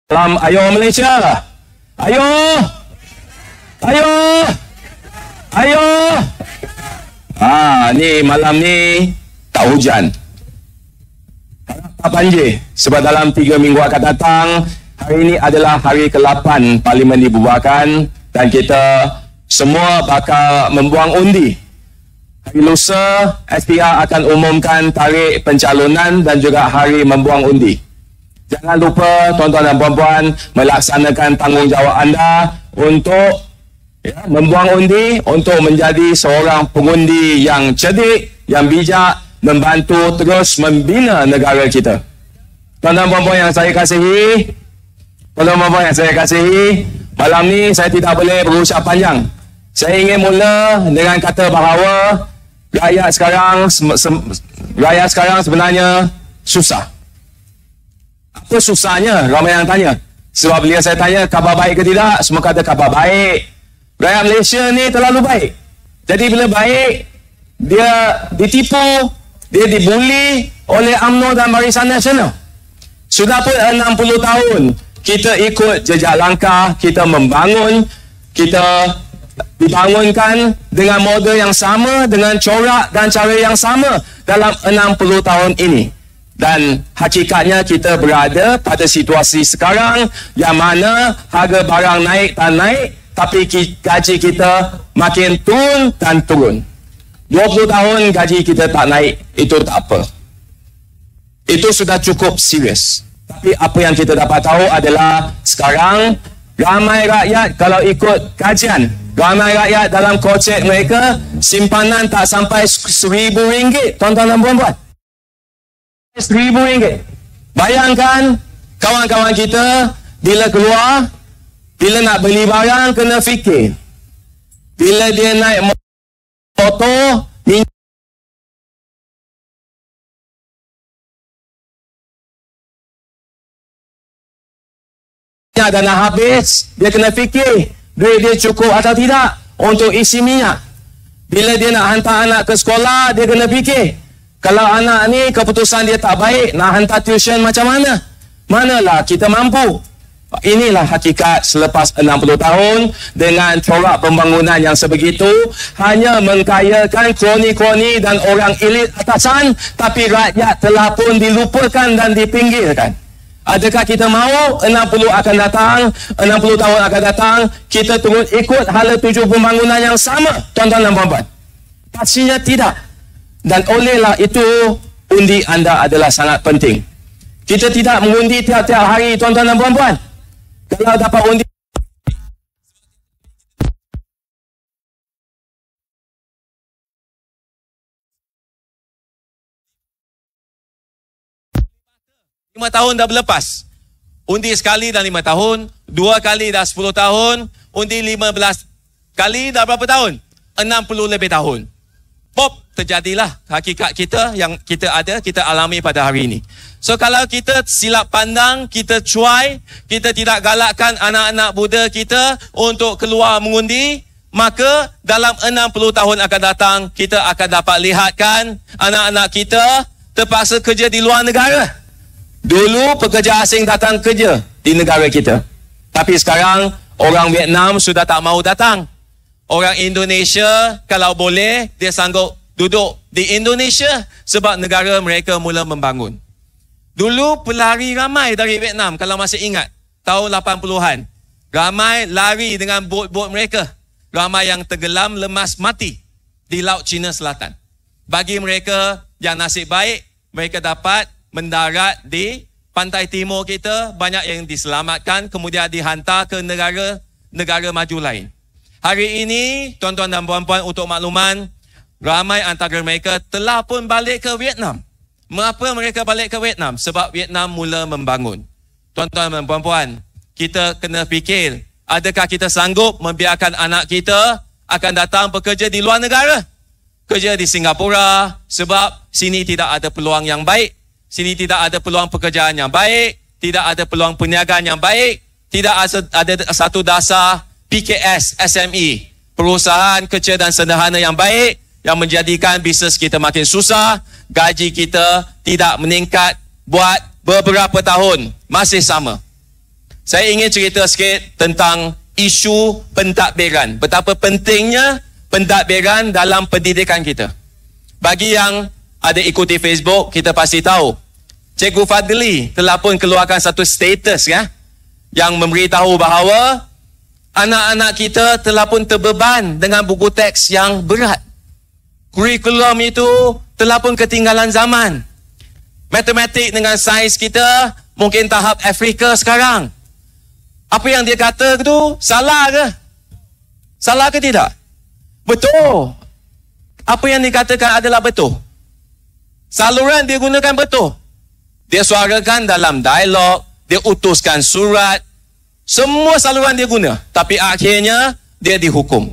Salam ayo Malaysia. Ayo. Ayo. Ayo. Ni malam ni tak hujan. Tak banjir. Sebab dalam 3 minggu akan datang, hari ini adalah hari ke-8 Parlimen dibubarkan dan kita semua bakal membuang undi. Hari lusa, SPR akan umumkan tarikh pencalonan dan juga hari membuang undi. Jangan lupa tuan-tuan dan puan-puan melaksanakan tanggungjawab anda untuk membuang undi, untuk menjadi seorang pengundi yang cerdik, yang bijak, membantu terus membina negara kita. Tuan-tuan dan puan-puan yang saya kasihi, tuan-tuan dan puan-puan yang saya kasihi, malam ni saya tidak boleh berucap panjang. Saya ingin mula dengan kata bahawa rakyat sekarang sebenarnya susah. Apa susahnya? Ramai yang tanya. Sebab bila saya tanya khabar baik ke tidak, semua kata khabar baik. Rakyat Malaysia ni terlalu baik. Jadi bila baik, dia ditipu, dia dibuli oleh UMNO dan Barisan Nasional. Sudah pun 60 tahun kita ikut jejak langkah, kita membangun, kita dibangunkan dengan model yang sama, dengan corak dan cara yang sama dalam 60 tahun ini. Dan hakikatnya kita berada pada situasi sekarang yang mana harga barang naik dan naik, tapi gaji kita makin turun dan turun. 20 tahun gaji kita tak naik, itu tak apa. Itu sudah cukup serius. Tapi apa yang kita dapat tahu adalah sekarang ramai rakyat kalau ikut kajian, ramai rakyat dalam kocek mereka simpanan tak sampai RM1,000, tuan-tuan dan puan-puan. RM1,000. Bayangkan kawan-kawan kita bila keluar, bila nak beli barang kena fikir. Bila dia naik motor, minyak dah nak habis, dia kena fikir duit dia cukup atau tidak untuk isi minyak. Bila dia nak hantar anak ke sekolah, dia kena fikir, kalau anak ni keputusan dia tak baik, nak hantar tuition macam mana? Manalah kita mampu. Inilah hakikat selepas 60 tahun dengan corak pembangunan yang sebegitu, hanya mengkayakan kroni-kroni dan orang elit atasan, tapi rakyat telah pun dilupakan dan dipinggirkan. Adakah kita mahu 60 akan datang, 60 tahun akan datang, kita turut ikut hala tuju pembangunan yang sama, tuan-tuan dan puan-puan? Pastinya tidak. Dan olehlah itu, undi anda adalah sangat penting. Kita tidak mengundi tiap-tiap hari, tuan-tuan dan puan-puan. Kalau dapat undi, lima tahun dah berlepas. Undi sekali dah 5 tahun, 2 kali dah 10 tahun, undi 15 kali dah berapa tahun? 60 lebih tahun. Pop, terjadilah hakikat kita yang kita alami pada hari ini. So kalau kita silap pandang, kita cuai, kita tidak galakkan anak-anak muda kita untuk keluar mengundi, maka dalam 60 tahun akan datang, kita akan dapat lihatkan anak-anak kita terpaksa kerja di luar negara. Dulu pekerja asing datang kerja di negara kita. Tapi sekarang orang Vietnam sudah tak mahu datang. Orang Indonesia kalau boleh dia sanggup duduk di Indonesia sebab negara mereka mula membangun. Dulu pelari ramai dari Vietnam kalau masih ingat tahun 80-an. Ramai lari dengan bot-bot mereka. Ramai yang tenggelam lemas mati di Laut Cina Selatan. Bagi mereka yang nasib baik, mereka dapat mendarat di pantai timur kita, banyak yang diselamatkan kemudian dihantar ke negara maju lain. Hari ini, tuan-tuan dan puan-puan, untuk makluman, ramai antara mereka telah pun balik ke Vietnam. Mengapa mereka balik ke Vietnam? Sebab Vietnam mula membangun. Tuan-tuan dan puan-puan, kita kena fikir, adakah kita sanggup membiarkan anak kita akan datang bekerja di luar negara? Kerja di Singapura, sebab sini tidak ada peluang yang baik, sini tidak ada peluang pekerjaan yang baik, tidak ada peluang perniagaan yang baik, tidak ada satu dasar PKS, SME, perusahaan kecil dan sederhana yang baik, yang menjadikan bisnes kita makin susah, gaji kita tidak meningkat buat beberapa tahun, masih sama. Saya ingin cerita sikit tentang isu pentadbiran. Betapa pentingnya pentadbiran dalam pendidikan kita. Bagi yang ada ikuti Facebook, kita pasti tahu. Cikgu Fadli telah pun keluarkan satu status ya, yang memberitahu bahawa anak-anak kita telah pun terbeban dengan buku teks yang berat. Kurikulum itu telah pun ketinggalan zaman. Matematik dengan sains kita mungkin tahap Afrika sekarang. Apa yang dia kata tu salah ke? Salah ke tidak? Betul. Apa yang dikatakan adalah betul. Saluran dia gunakan betul. Dia suarakan dalam dialog, dia utuskan surat, semua saluran dia guna. Tapi akhirnya dia dihukum.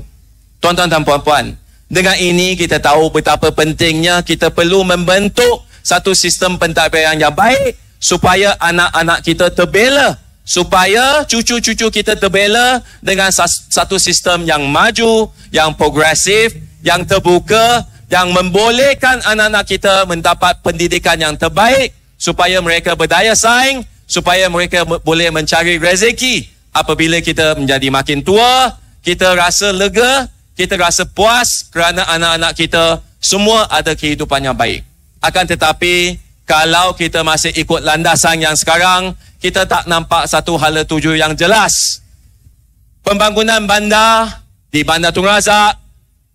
Tuan-tuan dan puan-puan, dengan ini kita tahu betapa pentingnya kita perlu membentuk satu sistem pentadbiran yang baik supaya anak-anak kita terbela, supaya cucu-cucu kita terbela dengan satu sistem yang maju, yang progresif, yang terbuka, yang membolehkan anak-anak kita mendapat pendidikan yang terbaik supaya mereka berdaya saing, supaya mereka boleh mencari rezeki. Apabila kita menjadi makin tua, kita rasa lega, kita rasa puas kerana anak-anak kita semua ada kehidupan yang baik. Akan tetapi, kalau kita masih ikut landasan yang sekarang, kita tak nampak satu hala tuju yang jelas. Pembangunan bandar di Bandar Tun Razak,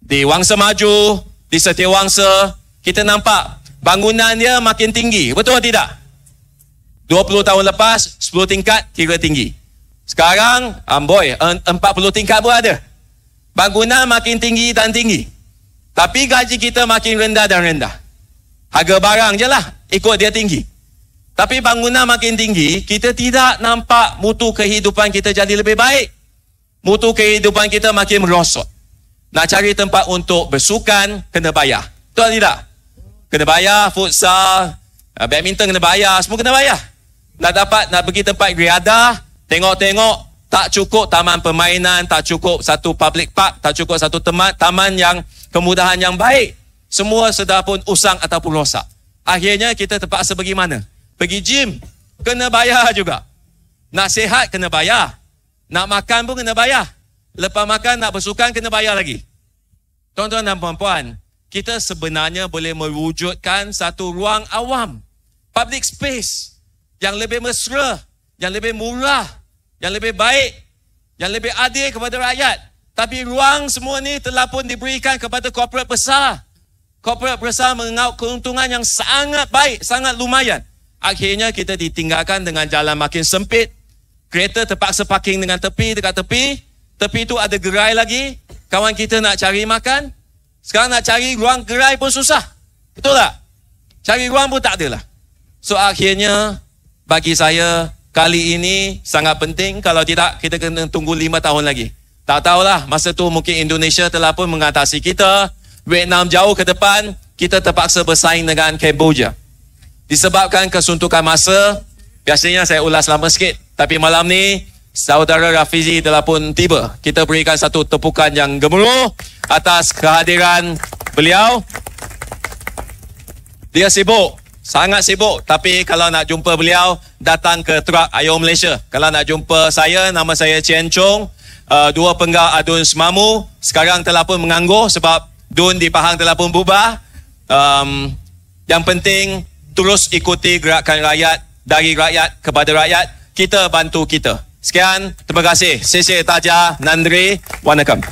di Wangsa Maju, di Setiawangsa, kita nampak bangunan dia makin tinggi. Betul atau tidak? 20 tahun lepas, 10 tingkat kira tinggi. Sekarang, 40 tingkat pun ada. Bangunan makin tinggi dan tinggi. Tapi gaji kita makin rendah dan rendah. Harga barang je lah ikut dia tinggi. Tapi bangunan makin tinggi, kita tidak nampak mutu kehidupan kita jadi lebih baik. Mutu kehidupan kita makin merosot. Nak cari tempat untuk bersukan, kena bayar. Betul tidak? Kena bayar, futsal, badminton kena bayar, semua kena bayar. Nak pergi tempat riadah, tengok-tengok, tak cukup taman permainan, tak cukup satu public park, tak cukup satu taman yang kemudahan yang baik. Semua sudah pun usang ataupun rosak. Akhirnya kita terpaksa pergi mana? Pergi gym, kena bayar juga. Nak sihat, kena bayar. Nak makan pun kena bayar. Lepas makan, nak bersukan, kena bayar lagi. Tuan-tuan dan puan-puan, kita sebenarnya boleh mewujudkan satu ruang awam, public space, yang lebih mesra, yang lebih murah, yang lebih baik, yang lebih adil kepada rakyat. Tapi ruang semua ni telah pun diberikan kepada korporat besar. Korporat besar mengaut keuntungan yang sangat baik, sangat lumayan. Akhirnya kita ditinggalkan dengan jalan makin sempit. Kereta terpaksa parking dengan dekat tepi. Tepi tu ada gerai lagi. Kawan kita nak cari makan. Sekarang nak cari ruang gerai pun susah. Betul tak? Cari ruang pun tak ada lah. So akhirnya bagi saya kali ini sangat penting. Kalau tidak kita kena tunggu 5 tahun lagi. Tak tahulah masa tu mungkin Indonesia telah pun mengatasi kita. Vietnam jauh ke depan, kita terpaksa bersaing dengan Cambodia. Disebabkan kesuntukan masa, biasanya saya ulas lama sikit. Tapi malam ni, saudara Rafizi telah pun tiba. Kita berikan satu tepukan yang gemuruh atas kehadiran beliau. Dia sibuk, sangat sibuk. Tapi kalau nak jumpa beliau, datang ke Truck Ayo Malaysia. Kalau nak jumpa saya, nama saya Chien Chong. Dua penggal Adun Semamu. Sekarang telah pun menganggur sebab Dun di Pahang telah pun bubar. Yang penting terus ikuti gerakan rakyat, dari rakyat kepada rakyat. Kita bantu kita. Sekian, terima kasih. Sese Taja, Nandri, Wanakam.